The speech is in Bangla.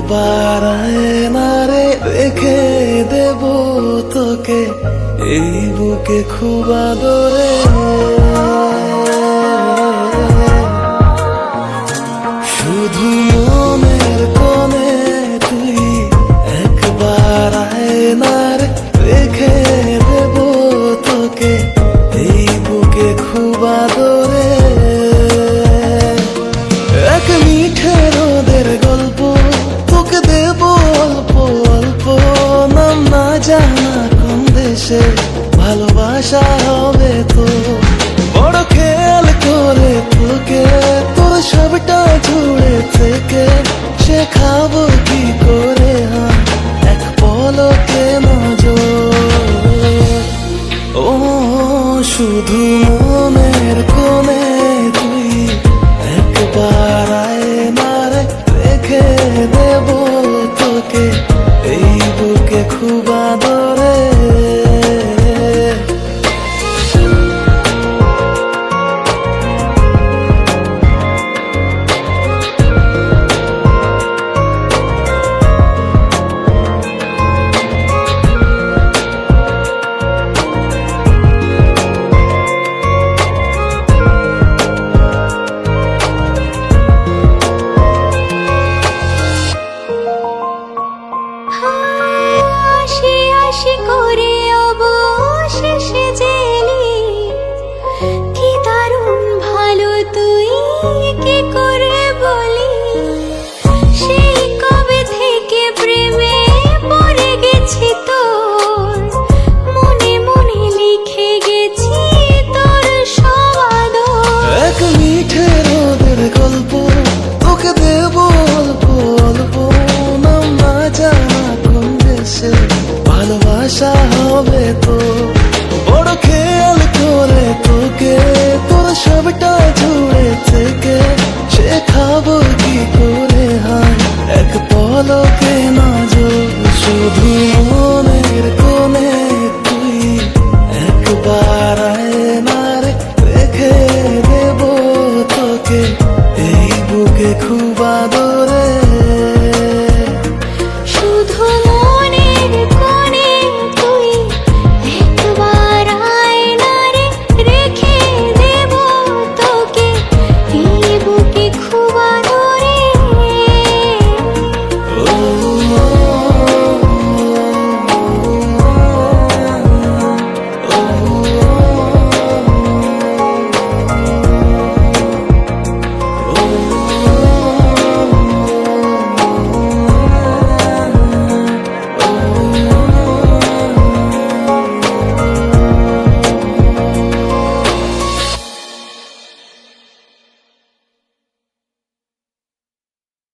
একবার আয়নারে রেখে দেব তোকে এই বুকে খুব আদরে। শুধু মনের কোণে তুই একবার আয়নারে রেখে দেব তোকে এই বুকে খুব আদরে। এক মিঠে রোদের গল্প তোকে দেব অল্প অল্প, নাম না জানা কোন দেশে ভালোবাসা হবে তো। বড় খেয়াল করে তোকে তোর সবটা জুড়ে থেকে শেখাবো কি করে এক পলকে নজর। ও শুধু মনের কোণে তুই একবার আয়নারে রেখে দেব তোকে এই বুকে খুব আদরে। করে অবশেষে জেলি কি দারুণ ভালো তুই কি করে বলি। সেই কবে থেকে প্রেমে পড়ে গেছি তোর, মনে মনে লিখে গেছি তোর সব আদর। এক মিঠে রোদের গল্প তোকে দেব অল্প অল্প, নাম না জানা কোন দেশে ভালোবাসা হবে তো। বড় খেয়াল করে তোকে তোর সবটা জুড়ে থেকে শেখাবো কি করে এক পলকে নজর। শুধু